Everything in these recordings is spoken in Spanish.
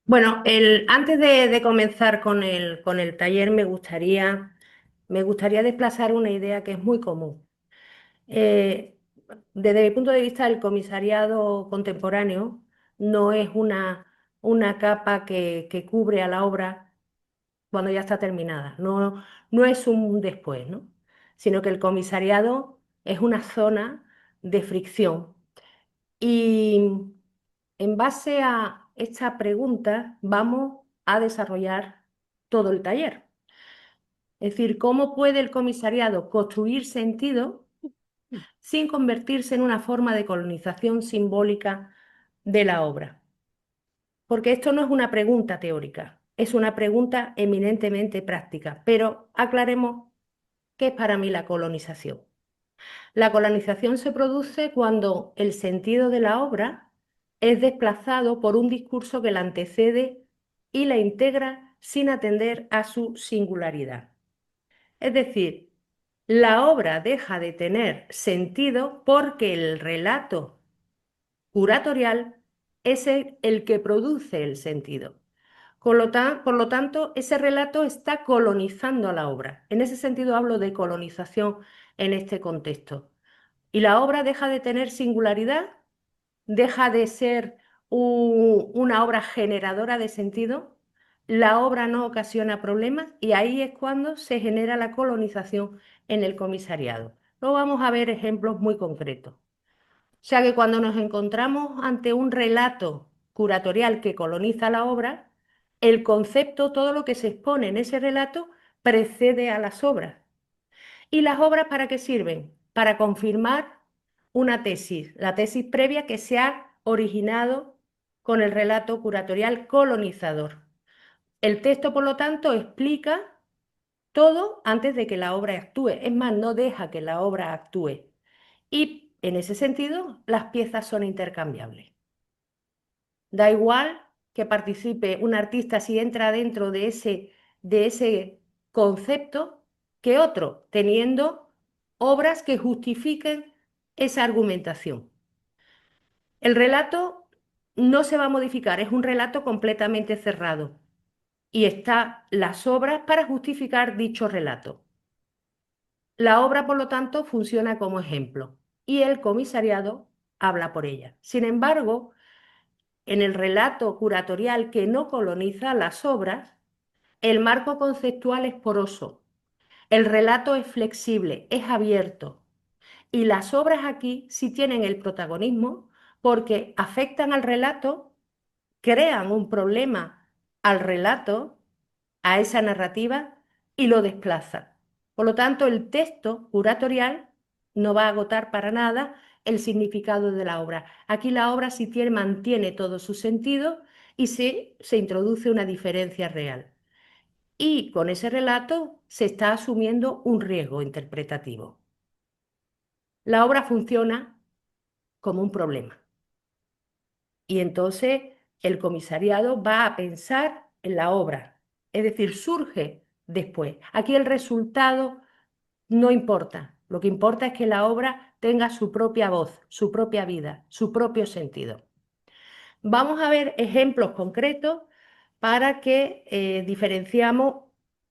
Bueno, antes de comenzar con el taller me gustaría desplazar una idea que es muy común. Eh, Desde mi punto de vista, el comisariado contemporáneo no es una capa que cubre a la obra cuando ya está terminada, no es un después, ¿no? Sino que el comisariado es una zona de fricción. Y en base a esta pregunta vamos a desarrollar todo el taller. Es decir, cómo puede el comisariado construir sentido sin convertirse en una forma de colonización simbólica de la obra. Porque esto no es una pregunta teórica, es una pregunta eminentemente práctica. Pero aclaremos qué es para mí la colonización. La colonización se produce cuando el sentido de la obra es desplazado por un discurso que la antecede y la integra sin atender a su singularidad. Es decir, la obra deja de tener sentido porque el relato curatorial es el que produce el sentido. Por lo tanto, ese relato está colonizando a la obra. En ese sentido hablo de colonización en este contexto. Y la obra deja de tener singularidad, deja de ser una obra generadora de sentido, la obra no ocasiona problemas y ahí es cuando se genera la colonización en el comisariado. Luego vamos a ver ejemplos muy concretos. O sea que cuando nos encontramos ante un relato curatorial que coloniza la obra, el concepto, todo lo que se expone en ese relato, precede a las obras. ¿Y las obras para qué sirven? Para confirmar una tesis, la tesis previa que se ha originado con el relato curatorial colonizador. El texto, por lo tanto, explica todo antes de que la obra actúe. Es más, no deja que la obra actúe. Y en ese sentido, las piezas son intercambiables. Da igual que participe un artista si entra dentro de ese concepto que otro, teniendo obras que justifiquen esa argumentación. El relato no se va a modificar, es un relato completamente cerrado y está las obras para justificar dicho relato. La obra, por lo tanto, funciona como ejemplo y el comisariado habla por ella. Sin embargo, en el relato curatorial que no coloniza las obras, el marco conceptual es poroso, el relato es flexible, es abierto. Y las obras aquí sí tienen el protagonismo porque afectan al relato, crean un problema al relato, a esa narrativa, y lo desplazan. Por lo tanto, el texto curatorial no va a agotar para nada el significado de la obra. Aquí la obra sí mantiene todo su sentido y se introduce una diferencia real. Y con ese relato se está asumiendo un riesgo interpretativo. La obra funciona como un problema. Y entonces el comisariado va a pensar en la obra, es decir, surge después. Aquí el resultado no importa, lo que importa es que la obra tenga su propia voz, su propia vida, su propio sentido. Vamos a ver ejemplos concretos para que diferenciamos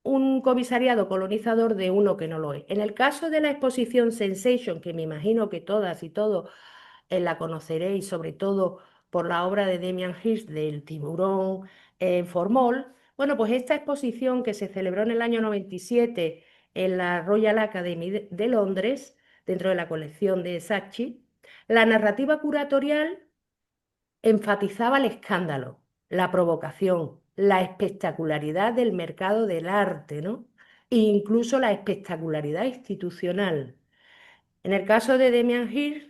un comisariado colonizador de uno que no lo es. En el caso de la exposición Sensation, que me imagino que todas y todos la conoceréis, sobre todo por la obra de Damien Hirst del tiburón en Formol. Bueno, pues esta exposición que se celebró en el año 97 en la Royal Academy de Londres, dentro de la colección de Saatchi, la narrativa curatorial enfatizaba el escándalo, la provocación, la espectacularidad del mercado del arte, ¿no? E incluso la espectacularidad institucional. En el caso de Demian Hirst,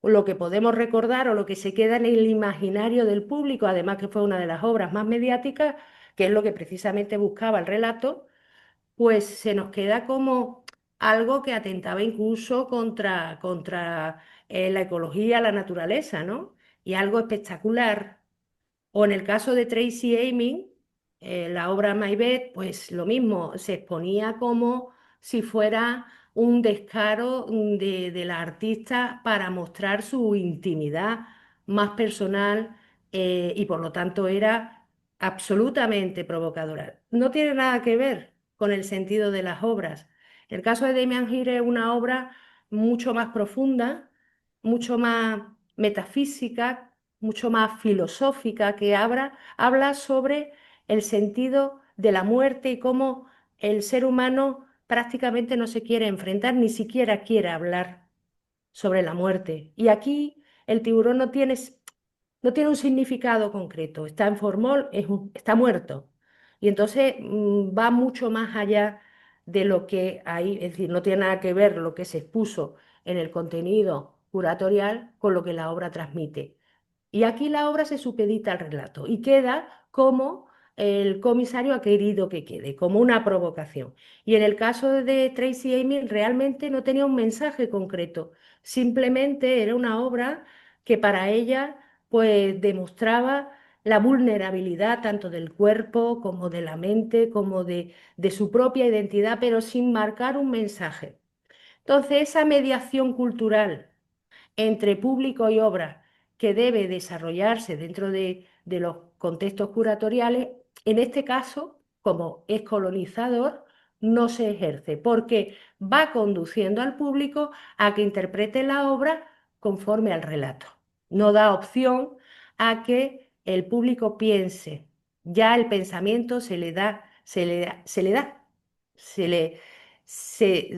lo que podemos recordar o lo que se queda en el imaginario del público, además que fue una de las obras más mediáticas, que es lo que precisamente buscaba el relato, pues se nos queda como algo que atentaba incluso contra la ecología, la naturaleza, ¿no? Y algo espectacular. O en el caso de Tracy Emin, la obra My Bed, pues lo mismo, se exponía como si fuera un descaro de la artista para mostrar su intimidad más personal y por lo tanto era absolutamente provocadora. No tiene nada que ver con el sentido de las obras. El caso de Damian Hirst es una obra mucho más profunda, mucho más metafísica, mucho más filosófica, que habla sobre el sentido de la muerte y cómo el ser humano prácticamente no se quiere enfrentar, ni siquiera quiere hablar sobre la muerte. Y aquí el tiburón no tiene un significado concreto, está en formol, está muerto. Y entonces va mucho más allá de lo que hay, es decir, no tiene nada que ver lo que se expuso en el contenido curatorial con lo que la obra transmite. Y aquí la obra se supedita al relato y queda como el comisario ha querido que quede, como una provocación. Y en el caso de Tracy Emin realmente no tenía un mensaje concreto, simplemente era una obra que para ella pues demostraba la vulnerabilidad tanto del cuerpo como de la mente, como de su propia identidad, pero sin marcar un mensaje. Entonces, esa mediación cultural entre público y obra que debe desarrollarse dentro de los contextos curatoriales, en este caso, como es colonizador, no se ejerce, porque va conduciendo al público a que interprete la obra conforme al relato. No da opción a que el público piense. Ya el pensamiento se le da, se le da, se le, se,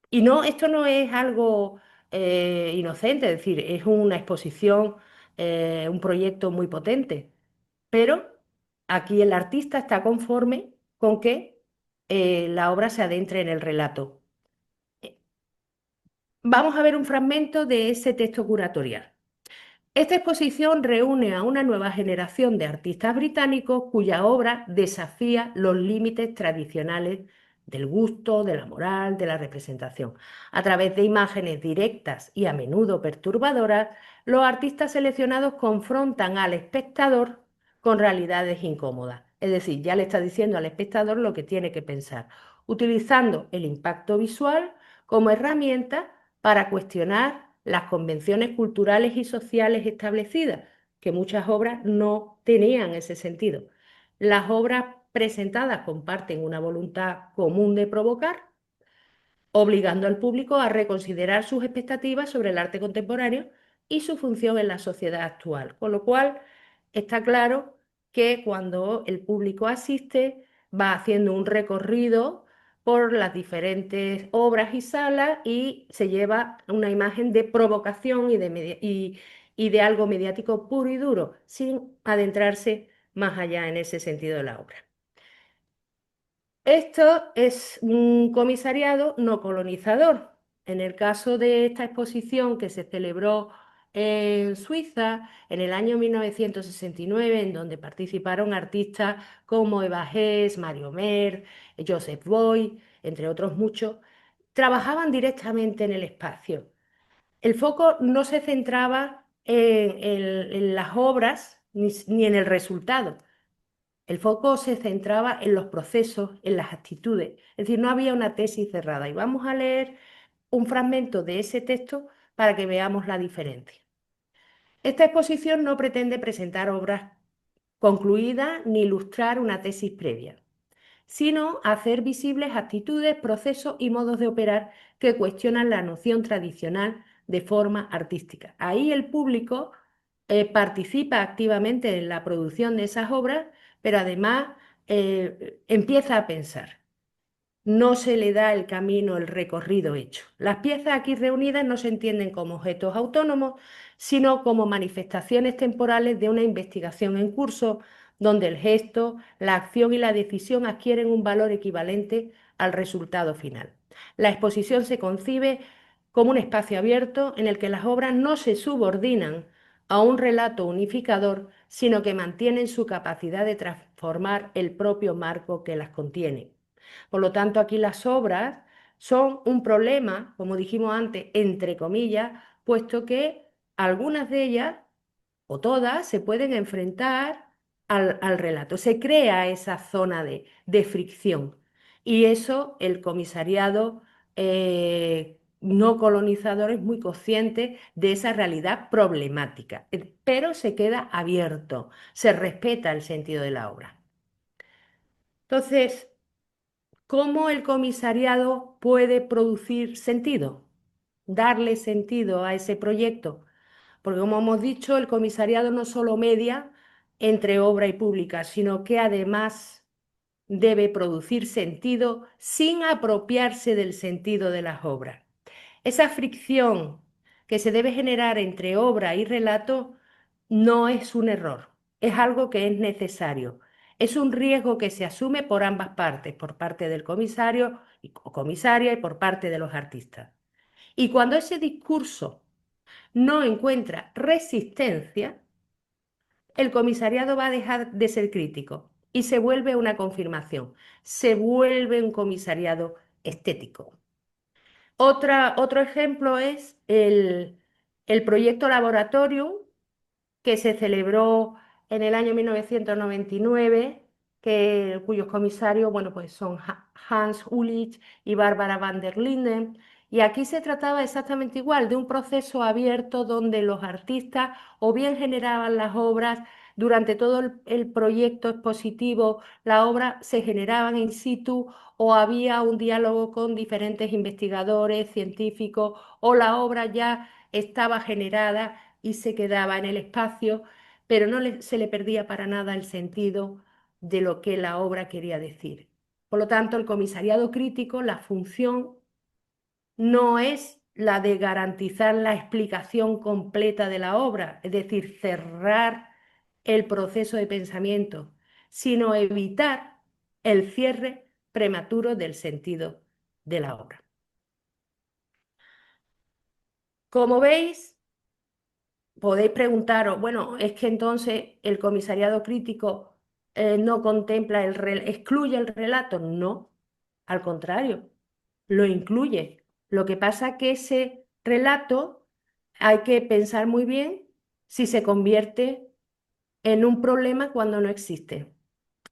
y no, esto no es algo inocente, es decir, es una exposición, un proyecto muy potente, pero aquí el artista está conforme con que la obra se adentre en el relato. Eh, Vamos a ver un fragmento de ese texto curatorial. Esta exposición reúne a una nueva generación de artistas británicos cuya obra desafía los límites tradicionales del gusto, de la moral, de la representación. A través de imágenes directas y a menudo perturbadoras, los artistas seleccionados confrontan al espectador con realidades incómodas. Es decir, ya le está diciendo al espectador lo que tiene que pensar, utilizando el impacto visual como herramienta para cuestionar las convenciones culturales y sociales establecidas, que muchas obras no tenían ese sentido. Las obras presentadas comparten una voluntad común de provocar, obligando al público a reconsiderar sus expectativas sobre el arte contemporáneo y su función en la sociedad actual. Con lo cual, está claro que cuando el público asiste, va haciendo un recorrido por las diferentes obras y salas y se lleva una imagen de provocación y de algo mediático puro y duro, sin adentrarse más allá en ese sentido de la obra. Esto es un comisariado no colonizador. En el caso de esta exposición que se celebró en Suiza en el año 1969, en donde participaron artistas como Eva Hess, Mario Merz, Joseph Beuys, entre otros muchos, trabajaban directamente en el espacio. El foco no se centraba en las obras ni en el resultado. El foco se centraba en los procesos, en las actitudes, es decir, no había una tesis cerrada. Y vamos a leer un fragmento de ese texto para que veamos la diferencia. Esta exposición no pretende presentar obras concluidas ni ilustrar una tesis previa, sino hacer visibles actitudes, procesos y modos de operar que cuestionan la noción tradicional de forma artística. Ahí el público participa activamente en la producción de esas obras, pero además empieza a pensar. No se le da el camino, el recorrido hecho. Las piezas aquí reunidas no se entienden como objetos autónomos, sino como manifestaciones temporales de una investigación en curso, donde el gesto, la acción y la decisión adquieren un valor equivalente al resultado final. La exposición se concibe como un espacio abierto en el que las obras no se subordinan a un relato unificador, sino que mantienen su capacidad de transformar el propio marco que las contiene. Por lo tanto, aquí las obras son un problema, como dijimos antes, entre comillas, puesto que algunas de ellas, o todas, se pueden enfrentar al relato. Se crea esa zona de fricción. Y eso el comisariado no colonizador es muy consciente de esa realidad problemática, pero se queda abierto, se respeta el sentido de la obra. Entonces, ¿cómo el comisariado puede producir sentido? Darle sentido a ese proyecto. Porque como hemos dicho, el comisariado no solo media entre obra y pública, sino que además debe producir sentido sin apropiarse del sentido de las obras. Esa fricción que se debe generar entre obra y relato no es un error, es algo que es necesario. Es un riesgo que se asume por ambas partes, por parte del comisario o comisaria y por parte de los artistas. Y cuando ese discurso no encuentra resistencia, el comisariado va a dejar de ser crítico y se vuelve una confirmación, se vuelve un comisariado estético. Otro ejemplo es el proyecto Laboratorio que se celebró en el año 1999, cuyos comisarios, bueno, pues son Hans Ulrich y Barbara van der Linden. Y aquí se trataba exactamente igual, de un proceso abierto donde los artistas o bien generaban las obras durante todo el proyecto expositivo, la obra se generaban in situ o había un diálogo con diferentes investigadores, científicos, o la obra ya estaba generada y se quedaba en el espacio, pero se le perdía para nada el sentido de lo que la obra quería decir. Por lo tanto, el comisariado crítico, la función no es la de garantizar la explicación completa de la obra, es decir, cerrar el proceso de pensamiento, sino evitar el cierre prematuro del sentido de la obra. Como veis, podéis preguntaros, bueno, es que entonces el comisariado crítico no contempla excluye el relato. No, al contrario, lo incluye. Lo que pasa es que ese relato hay que pensar muy bien si se convierte en un problema cuando no existe.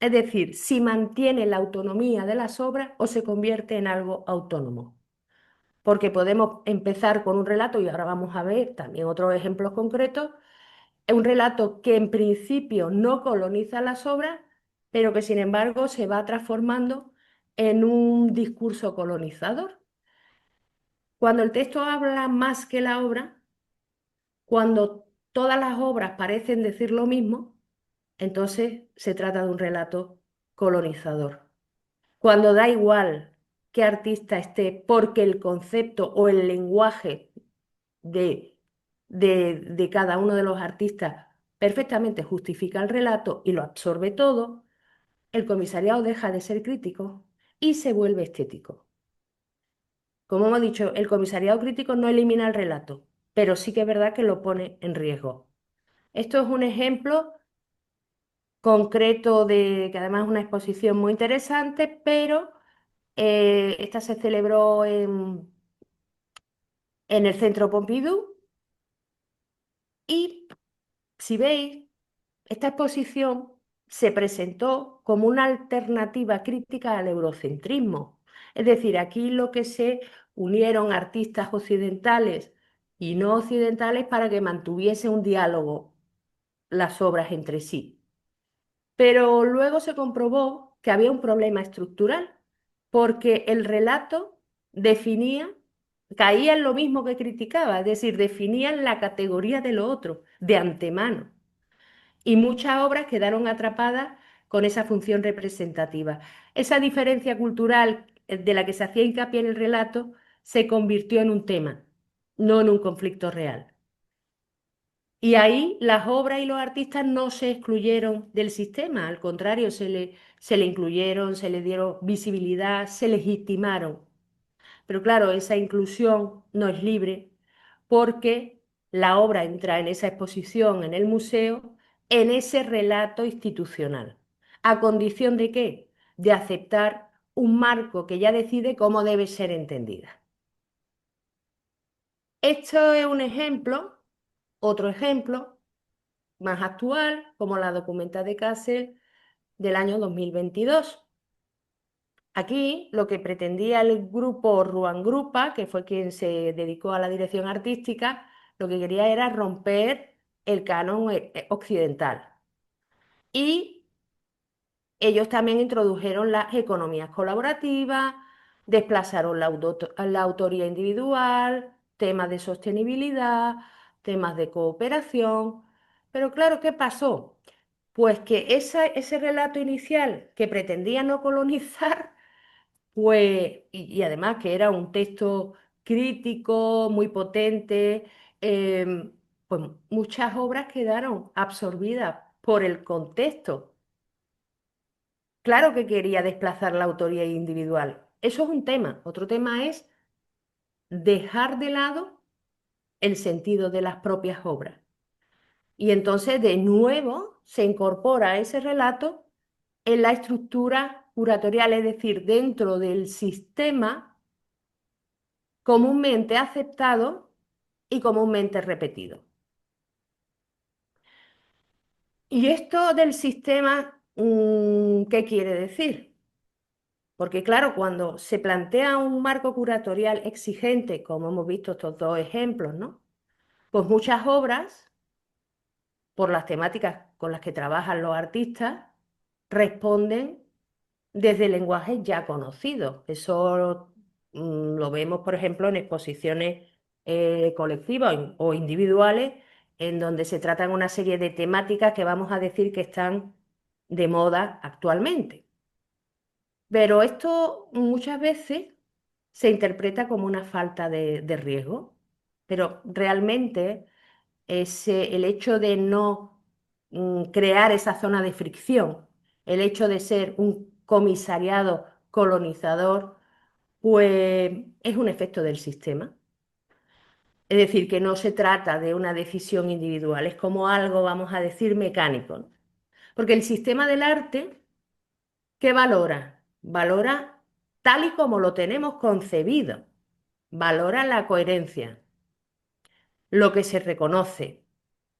Es decir, si mantiene la autonomía de las obras o se convierte en algo autónomo. Porque podemos empezar con un relato, y ahora vamos a ver también otros ejemplos concretos, es un relato que en principio no coloniza las obras, pero que sin embargo se va transformando en un discurso colonizador. Cuando el texto habla más que la obra, cuando todas las obras parecen decir lo mismo, entonces se trata de un relato colonizador. Cuando da igual qué artista esté, porque el concepto o el lenguaje de, de cada uno de los artistas perfectamente justifica el relato y lo absorbe todo, el comisariado deja de ser crítico y se vuelve estético. Como hemos dicho, el comisariado crítico no elimina el relato, pero sí que es verdad que lo pone en riesgo. Esto es un ejemplo concreto de que además es una exposición muy interesante, pero esta se celebró en el Centro Pompidou y, si veis, esta exposición se presentó como una alternativa crítica al eurocentrismo. Es decir, aquí lo que se unieron artistas occidentales y no occidentales para que mantuviese un diálogo las obras entre sí. Pero luego se comprobó que había un problema estructural, porque el relato definía, caía en lo mismo que criticaba, es decir, definía la categoría de lo otro, de antemano. Y muchas obras quedaron atrapadas con esa función representativa. Esa diferencia cultural de la que se hacía hincapié en el relato se convirtió en un tema, no en un conflicto real. Y ahí las obras y los artistas no se excluyeron del sistema, al contrario, se le incluyeron, se le dieron visibilidad, se legitimaron. Pero claro, esa inclusión no es libre porque la obra entra en esa exposición en el museo, en ese relato institucional. ¿A condición de qué? De aceptar un marco que ya decide cómo debe ser entendida. Esto es un ejemplo, otro ejemplo más actual, como la documenta de Kassel del año 2022. Aquí lo que pretendía el grupo Ruan Grupa, que fue quien se dedicó a la dirección artística, lo que quería era romper el canon occidental. Y ellos también introdujeron las economías colaborativas, desplazaron la autoría individual, temas de sostenibilidad, temas de cooperación. Pero claro, ¿qué pasó? Pues que ese relato inicial que pretendía no colonizar, pues, y además que era un texto crítico, muy potente, pues muchas obras quedaron absorbidas por el contexto. Claro que quería desplazar la autoría individual. Eso es un tema. Otro tema es dejar de lado el sentido de las propias obras. Y entonces de nuevo se incorpora ese relato en la estructura curatorial, es decir, dentro del sistema comúnmente aceptado y comúnmente repetido. ¿Y esto del sistema, qué quiere decir? Porque claro, cuando se plantea un marco curatorial exigente, como hemos visto estos dos ejemplos, ¿no? Pues muchas obras, por las temáticas con las que trabajan los artistas, responden desde lenguajes ya conocidos. Eso lo vemos, por ejemplo, en exposiciones colectivas o individuales, en donde se tratan una serie de temáticas que vamos a decir que están de moda actualmente. Pero esto muchas veces se interpreta como una falta de riesgo, pero realmente el hecho de no crear esa zona de fricción, el hecho de ser un comisariado colonizador, pues es un efecto del sistema. Es decir, que no se trata de una decisión individual, es como algo, vamos a decir, mecánico, ¿no? Porque el sistema del arte, ¿qué valora? Valora tal y como lo tenemos concebido, valora la coherencia, lo que se reconoce,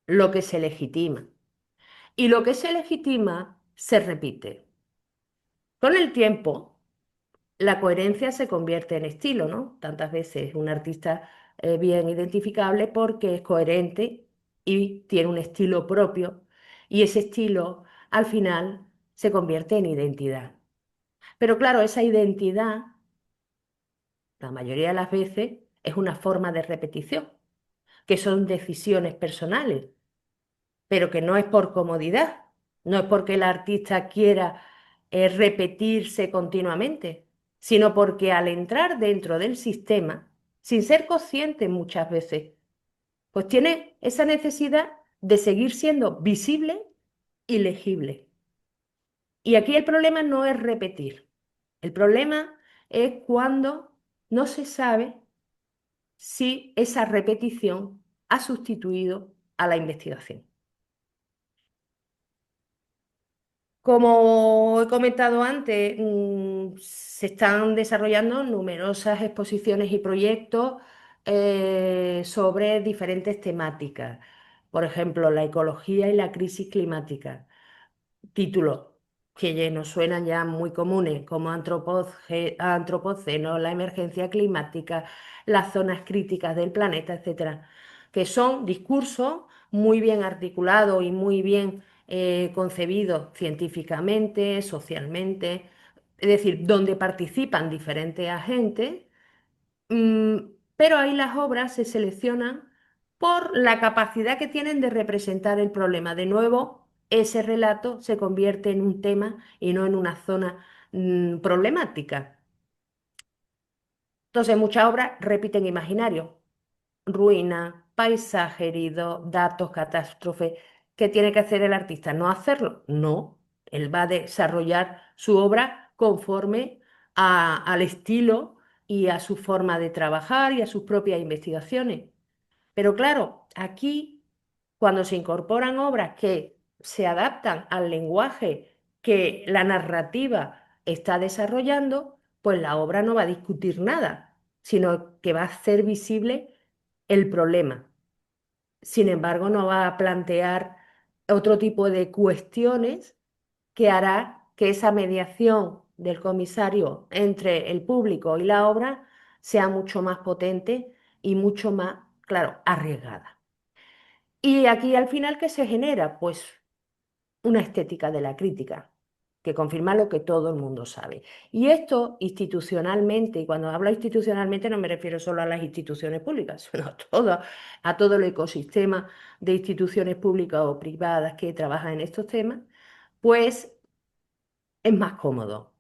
lo que se legitima. Y lo que se legitima se repite. Con el tiempo, la coherencia se convierte en estilo, ¿no? Tantas veces un artista bien identificable porque es coherente y tiene un estilo propio. Y ese estilo, al final, se convierte en identidad. Pero claro, esa identidad, la mayoría de las veces, es una forma de repetición, que son decisiones personales, pero que no es por comodidad, no es porque el artista quiera repetirse continuamente, sino porque al entrar dentro del sistema, sin ser consciente muchas veces, pues tiene esa necesidad de seguir siendo visible y legible. Y aquí el problema no es repetir, el problema es cuando no se sabe si esa repetición ha sustituido a la investigación. Como he comentado antes, se están desarrollando numerosas exposiciones y proyectos sobre diferentes temáticas. Por ejemplo, la ecología y la crisis climática. Títulos que ya nos suenan ya muy comunes, como antropoceno, la emergencia climática, las zonas críticas del planeta, etcétera, que son discursos muy bien articulados y muy bien concebidos científicamente, socialmente, es decir, donde participan diferentes agentes. Pero ahí las obras se seleccionan por la capacidad que tienen de representar el problema. De nuevo, ese relato se convierte en un tema y no en una zona problemática. Entonces, muchas obras repiten imaginarios, ruina, paisaje herido, datos, catástrofe. ¿Qué tiene que hacer el artista? ¿No hacerlo? No, él va a desarrollar su obra conforme al estilo y a su forma de trabajar y a sus propias investigaciones. Pero claro, aquí, cuando se incorporan obras que se adaptan al lenguaje que la narrativa está desarrollando, pues la obra no va a discutir nada, sino que va a hacer visible el problema. Sin embargo, no va a plantear otro tipo de cuestiones que hará que esa mediación del comisario entre el público y la obra sea mucho más potente y mucho más, claro, arriesgada. Y aquí al final, ¿qué se genera? Pues una estética de la crítica, que confirma lo que todo el mundo sabe. Y esto institucionalmente, y cuando hablo institucionalmente no me refiero solo a las instituciones públicas, sino a todo el ecosistema de instituciones públicas o privadas que trabajan en estos temas, pues es más cómodo.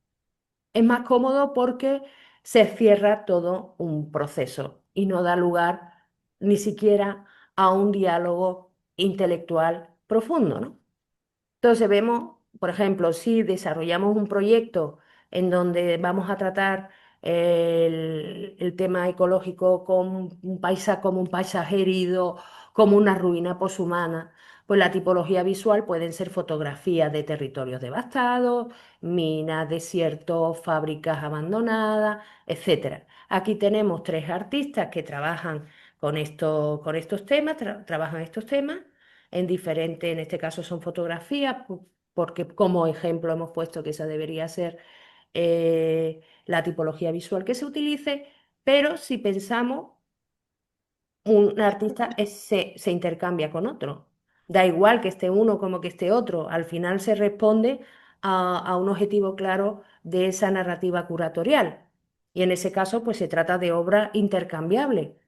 Es más cómodo porque se cierra todo un proceso y no da lugar ni siquiera a un diálogo intelectual profundo, ¿no? Entonces vemos, por ejemplo, si desarrollamos un proyecto en donde vamos a tratar el tema ecológico como un paisaje herido, como una ruina poshumana, pues la tipología visual pueden ser fotografías de territorios devastados, minas, desiertos, fábricas abandonadas, etcétera. Aquí tenemos tres artistas que trabajan con estos temas, trabajan estos temas en diferentes, en este caso son fotografías, porque como ejemplo hemos puesto que esa debería ser la tipología visual que se utilice, pero si pensamos, un artista se intercambia con otro. Da igual que esté uno como que esté otro, al final se responde a un objetivo claro de esa narrativa curatorial. Y en ese caso, pues se trata de obra intercambiable.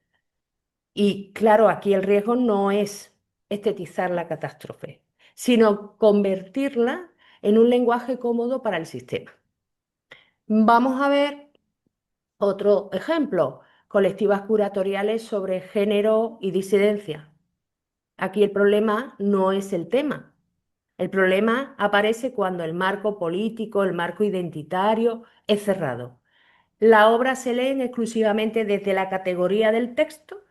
Y claro, aquí el riesgo no es estetizar la catástrofe, sino convertirla en un lenguaje cómodo para el sistema. Vamos a ver otro ejemplo, colectivas curatoriales sobre género y disidencia. Aquí el problema no es el tema. El problema aparece cuando el marco político, el marco identitario es cerrado. La obra se lee exclusivamente desde la categoría del texto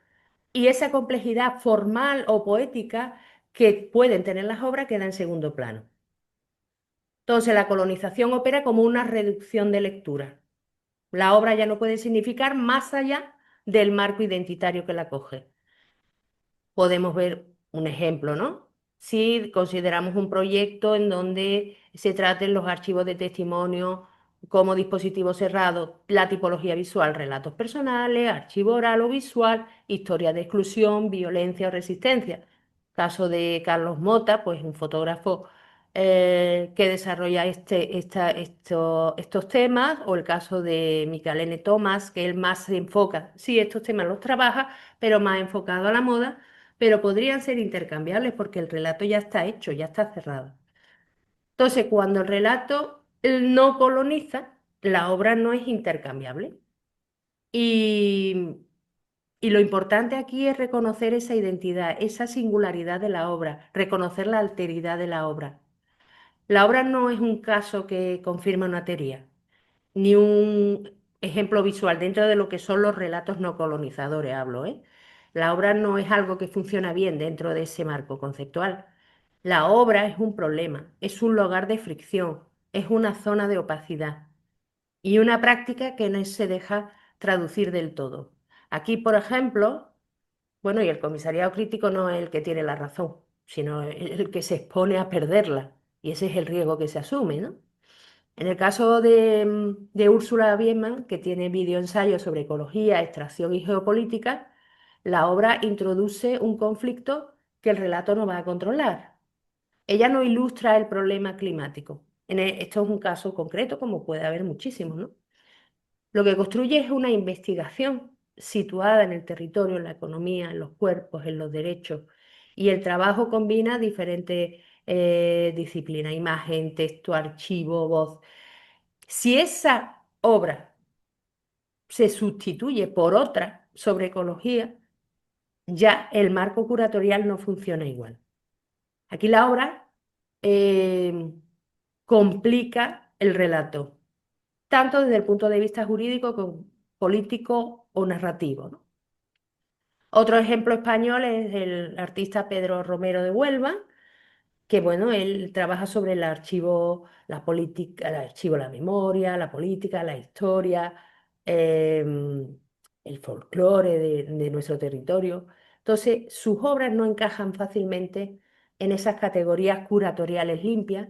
y esa complejidad formal o poética que pueden tener las obras queda en segundo plano. Entonces, la colonización opera como una reducción de lectura. La obra ya no puede significar más allá del marco identitario que la coge. Podemos ver un ejemplo, ¿no? Si consideramos un proyecto en donde se traten los archivos de testimonio como dispositivo cerrado, la tipología visual, relatos personales, archivo oral o visual, historia de exclusión, violencia o resistencia. Caso de Carlos Mota, pues un fotógrafo que desarrolla estos temas, o el caso de Micaela Thomas, que él más se enfoca, sí, estos temas los trabaja, pero más enfocado a la moda, pero podrían ser intercambiables porque el relato ya está hecho, ya está cerrado. Entonces, cuando el relato no coloniza, la obra no es intercambiable. Y, y lo importante aquí es reconocer esa identidad, esa singularidad de la obra, reconocer la alteridad de la obra. La obra no es un caso que confirma una teoría, ni un ejemplo visual dentro de lo que son los relatos no colonizadores, hablo, ¿eh? La obra no es algo que funciona bien dentro de ese marco conceptual. La obra es un problema, es un lugar de fricción, es una zona de opacidad y una práctica que no se deja traducir del todo. Aquí, por ejemplo, bueno, y el comisariado crítico no es el que tiene la razón, sino el que se expone a perderla, y ese es el riesgo que se asume, ¿no? En el caso de Úrsula Biermann, que tiene videoensayos sobre ecología, extracción y geopolítica, la obra introduce un conflicto que el relato no va a controlar. Ella no ilustra el problema climático. Esto es un caso concreto, como puede haber muchísimos, ¿no? Lo que construye es una investigación situada en el territorio, en la economía, en los cuerpos, en los derechos. Y el trabajo combina diferentes disciplinas, imagen, texto, archivo, voz. Si esa obra se sustituye por otra sobre ecología, ya el marco curatorial no funciona igual. Aquí la obra eh, complica el relato, tanto desde el punto de vista jurídico como político o narrativo, ¿no? Otro ejemplo español es el artista Pedro Romero de Huelva, que bueno, él trabaja sobre el archivo, la política, el archivo, la memoria, la política, la historia, el folclore de nuestro territorio. Entonces, sus obras no encajan fácilmente en esas categorías curatoriales limpias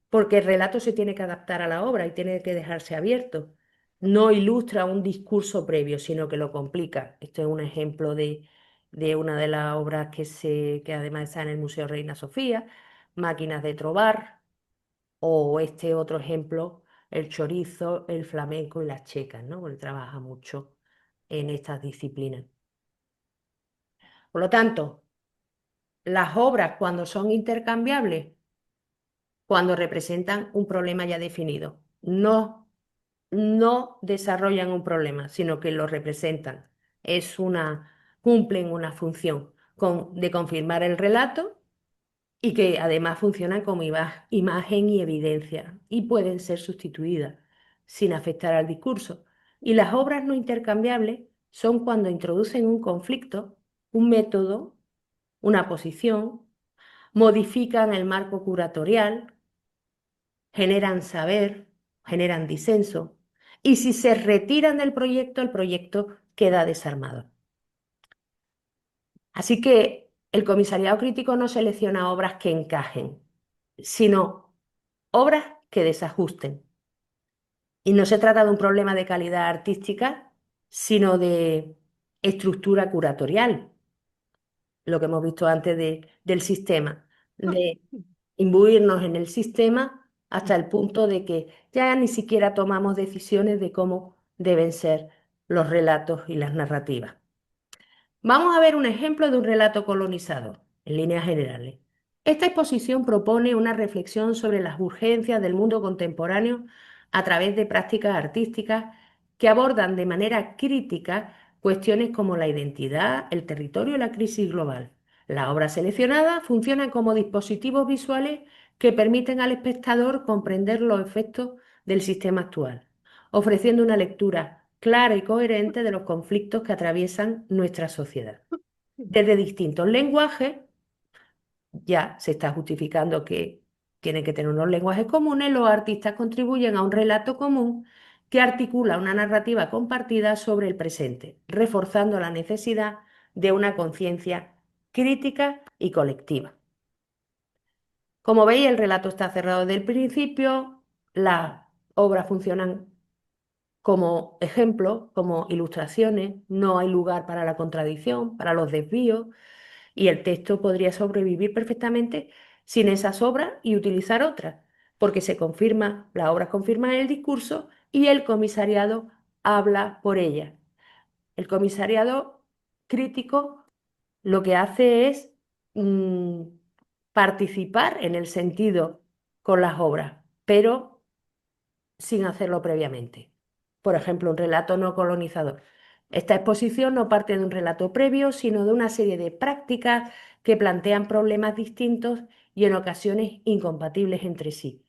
porque el relato se tiene que adaptar a la obra y tiene que dejarse abierto. No ilustra un discurso previo, sino que lo complica. Esto es un ejemplo de una de las obras que además está en el Museo Reina Sofía, Máquinas de Trobar, o este otro ejemplo, el chorizo, el flamenco y las checas, ¿no? Porque trabaja mucho en estas disciplinas. Por lo tanto, las obras cuando son intercambiables, cuando representan un problema ya definido, no desarrollan un problema, sino que lo representan. Cumplen una función de confirmar el relato y que además funcionan como imagen y evidencia y pueden ser sustituidas sin afectar al discurso. Y las obras no intercambiables son cuando introducen un conflicto, un método, una posición, modifican el marco curatorial, generan saber, generan disenso, y si se retiran del proyecto, el proyecto queda desarmado. Así que el comisariado crítico no selecciona obras que encajen, sino obras que desajusten. Y no se trata de un problema de calidad artística, sino de estructura curatorial, lo que hemos visto antes del sistema, de imbuirnos en el sistema hasta el punto de que ya ni siquiera tomamos decisiones de cómo deben ser los relatos y las narrativas. Vamos a ver un ejemplo de un relato colonizador, en líneas generales. Esta exposición propone una reflexión sobre las urgencias del mundo contemporáneo a través de prácticas artísticas que abordan de manera crítica cuestiones como la identidad, el territorio y la crisis global. Las obras seleccionadas funcionan como dispositivos visuales que permiten al espectador comprender los efectos del sistema actual, ofreciendo una lectura clara y coherente de los conflictos que atraviesan nuestra sociedad. Desde distintos lenguajes, ya se está justificando que tienen que tener unos lenguajes comunes, los artistas contribuyen a un relato común que articula una narrativa compartida sobre el presente, reforzando la necesidad de una conciencia crítica y colectiva. Como veis, el relato está cerrado desde el principio, las obras funcionan como ejemplos, como ilustraciones, no hay lugar para la contradicción, para los desvíos, y el texto podría sobrevivir perfectamente sin esas obras y utilizar otras, porque las obras confirman el discurso y el comisariado habla por ellas. El comisariado crítico lo que hace es mm, participar en el sentido con las obras, pero sin hacerlo previamente. Por ejemplo, un relato no colonizador. Esta exposición no parte de un relato previo, sino de una serie de prácticas que plantean problemas distintos y en ocasiones incompatibles entre sí.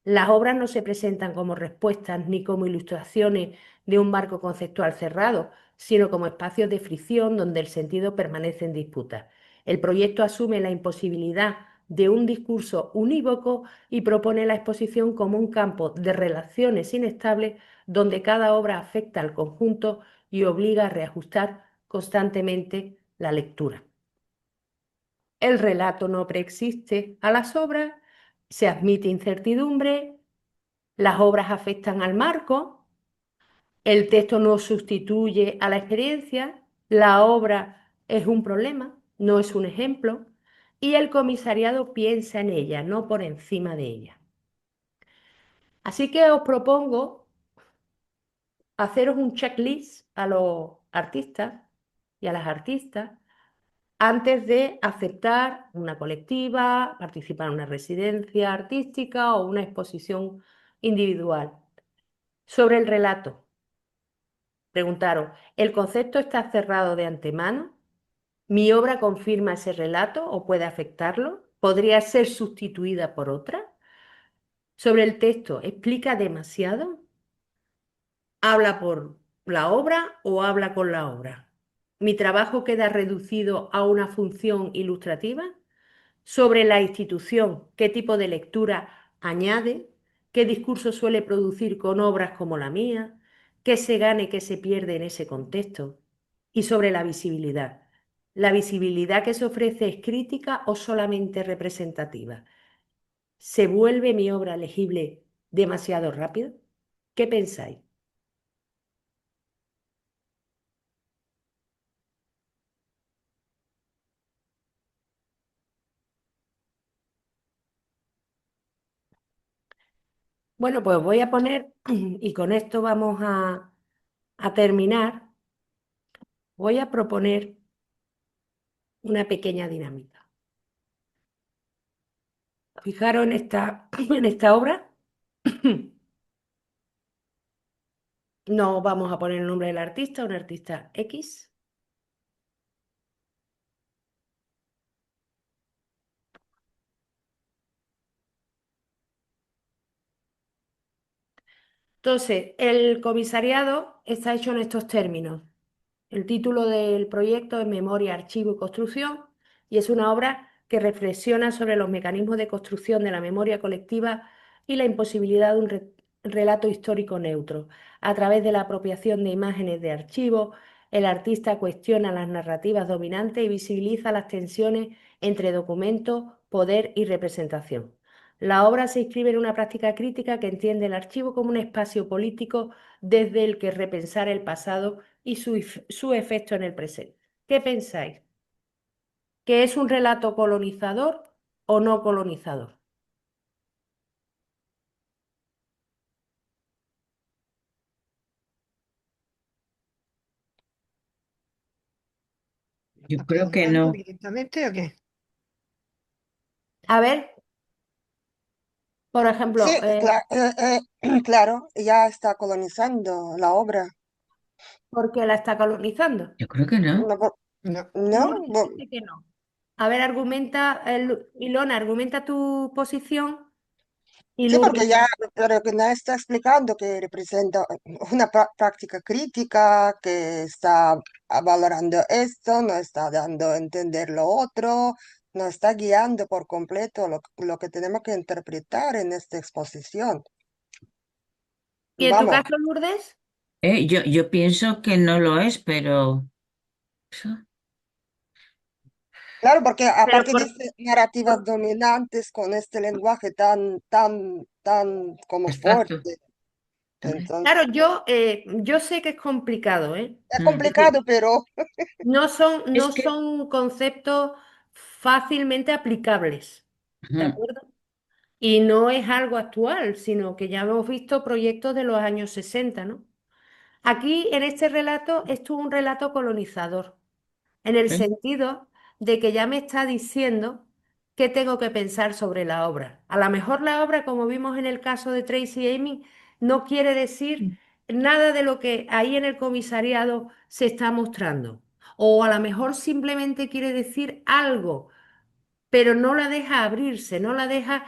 Las obras no se presentan como respuestas ni como ilustraciones de un marco conceptual cerrado, sino como espacios de fricción donde el sentido permanece en disputa. El proyecto asume la imposibilidad de un discurso unívoco y propone la exposición como un campo de relaciones inestables donde cada obra afecta al conjunto y obliga a reajustar constantemente la lectura. El relato no preexiste a las obras, se admite incertidumbre, las obras afectan al marco, el texto no sustituye a la experiencia, la obra es un problema, no es un ejemplo, y el comisariado piensa en ella, no por encima de ella. Así que os propongo haceros un checklist a los artistas y a las artistas antes de aceptar una colectiva, participar en una residencia artística o una exposición individual. Sobre el relato, preguntaros, ¿el concepto está cerrado de antemano? ¿Mi obra confirma ese relato o puede afectarlo? ¿Podría ser sustituida por otra? Sobre el texto, ¿explica demasiado? ¿Habla por la obra o habla con la obra? ¿Mi trabajo queda reducido a una función ilustrativa? Sobre la institución, ¿qué tipo de lectura añade? ¿Qué discurso suele producir con obras como la mía? ¿Qué se gana y qué se pierde en ese contexto? Y sobre la visibilidad que se ofrece es crítica o solamente representativa. ¿Se vuelve mi obra legible demasiado rápido? ¿Qué pensáis? Bueno, pues voy a poner, y con esto vamos a terminar, voy a proponer una pequeña dinámica. Fijaros en esta obra. No vamos a poner el nombre del artista, un artista X. Entonces, el comisariado está hecho en estos términos. El título del proyecto es Memoria, Archivo y Construcción y es una obra que reflexiona sobre los mecanismos de construcción de la memoria colectiva y la imposibilidad de un relato histórico neutro. A través de la apropiación de imágenes de archivo, el artista cuestiona las narrativas dominantes y visibiliza las tensiones entre documento, poder y representación. La obra se inscribe en una práctica crítica que entiende el archivo como un espacio político desde el que repensar el pasado y su efecto en el presente. ¿Qué pensáis? ¿Que es un relato colonizador o no colonizador? Yo creo que ¿Colonizando no. directamente o qué? A ver, por Sí, ejemplo, claro, ya está colonizando la obra. ¿por qué la está colonizando? Yo creo que no. No, No. no, Lourdes dice que no. A ver, Ilona, argumenta tu posición y sí, Lourdes. porque ya, pero que no está explicando que representa una práctica crítica, que está valorando esto, no está dando a entender lo otro, no está guiando por completo lo que tenemos que interpretar en esta exposición. ¿Y en tu Vamos, caso, Lourdes? Yo pienso que no lo es, pero... eso, claro, porque Pero aparte por, dice narrativas por- dominantes con este lenguaje tan como exacto. fuerte. También. Entonces, claro, yo sé que es complicado, ¿eh? es Mm. complicado, pero No Es que... son conceptos fácilmente aplicables, ¿de Ujú. acuerdo? Y no es algo actual, sino que ya hemos visto proyectos de los años 60, ¿no? Aquí, en este relato, esto es un relato colonizador, en el Sí. sentido de que ya me está diciendo qué tengo que pensar sobre la obra. A lo mejor la obra, como vimos en el caso de Tracy Amy, no quiere decir nada de lo que ahí en el comisariado se está mostrando. O a lo mejor simplemente quiere decir algo, pero no la deja abrirse, no la deja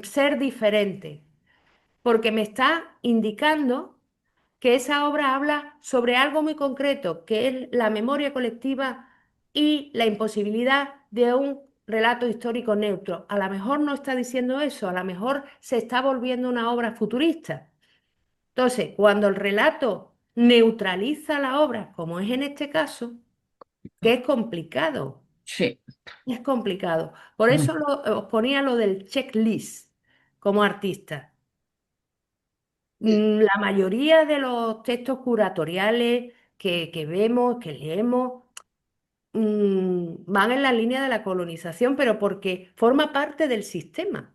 ser diferente, porque me está indicando que esa obra habla sobre algo muy concreto, que es la memoria colectiva y la imposibilidad de un relato histórico neutro. A lo mejor no está diciendo eso, a lo mejor se está volviendo una obra futurista. Entonces, cuando el relato neutraliza la obra, como es en este caso, que Sí. es complicado. Por Ujú. eso os ponía lo del checklist como artista. La mayoría de los textos curatoriales que vemos, que leemos, van en la línea de la colonización, pero porque forma parte del sistema.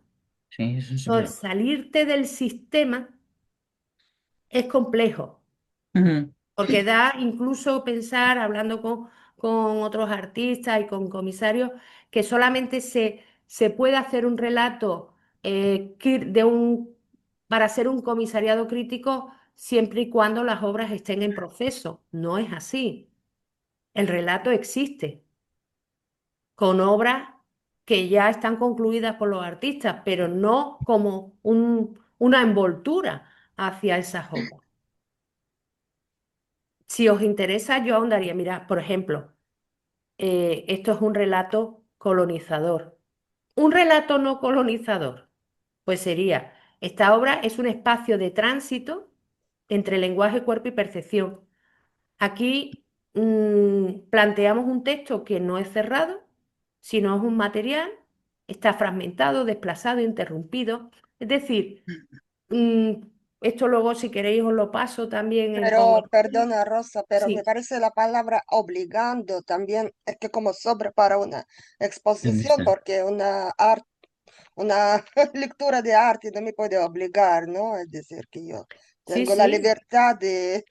Sí, eso es Entonces, verdad. salirte del sistema es complejo, Ujú. porque da incluso pensar, hablando con otros artistas y con comisarios, que solamente se puede hacer un relato para ser un comisariado crítico siempre y cuando las obras estén en proceso. No es así. El relato existe con obras que ya están concluidas por los artistas, pero no como una envoltura hacia esas obras. Si os interesa, yo ahondaría. Mira, por ejemplo, esto es un relato colonizador. Un relato no colonizador, pues sería, esta obra es un espacio de tránsito entre lenguaje, cuerpo y percepción. Aquí planteamos un texto que no es cerrado, sino es un material está fragmentado, desplazado, interrumpido. Es decir, mm, esto luego si queréis os lo paso también en Pero, PowerPoint. perdona, Rosa, pero me Sí, parece la palabra obligando también es que como sobra para una ¿Dónde exposición, está? porque una lectura de arte no me puede obligar, ¿no? Es decir, que yo sí, tengo la sí. libertad de,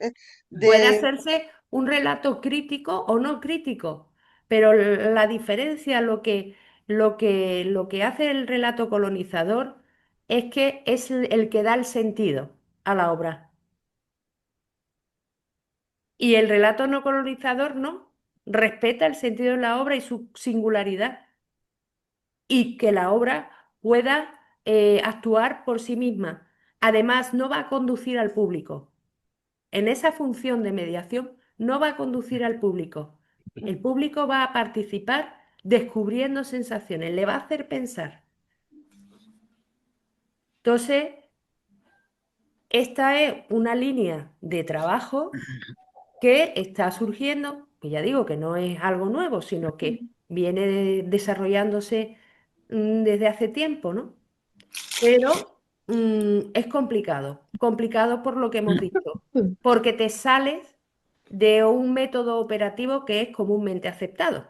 Puede de hacerse un relato crítico o no crítico, pero la diferencia, lo que hace el relato colonizador es que es el que da el sentido a la obra. Y el relato no colonizador no, respeta el sentido de la obra y su singularidad, y que la obra pueda actuar por sí misma. Además, no va a conducir al público. En esa función de mediación no va a conducir al público. El público va a participar descubriendo sensaciones, le va a hacer pensar. Entonces, esta es una línea de trabajo que está surgiendo, que ya digo que no es algo nuevo, sino que viene desarrollándose desde hace tiempo, ¿no? Pero es complicado, complicado por lo que hemos dicho, porque te sales de un método operativo que es comúnmente aceptado,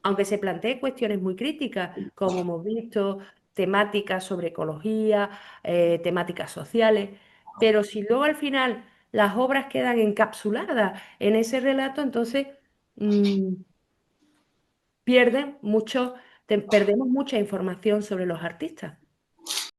aunque se planteen cuestiones muy críticas, como hemos visto, temáticas sobre ecología, temáticas sociales, pero si luego al final las obras quedan encapsuladas en ese relato, entonces mm, pierden mucho, perdemos mucha información sobre los artistas.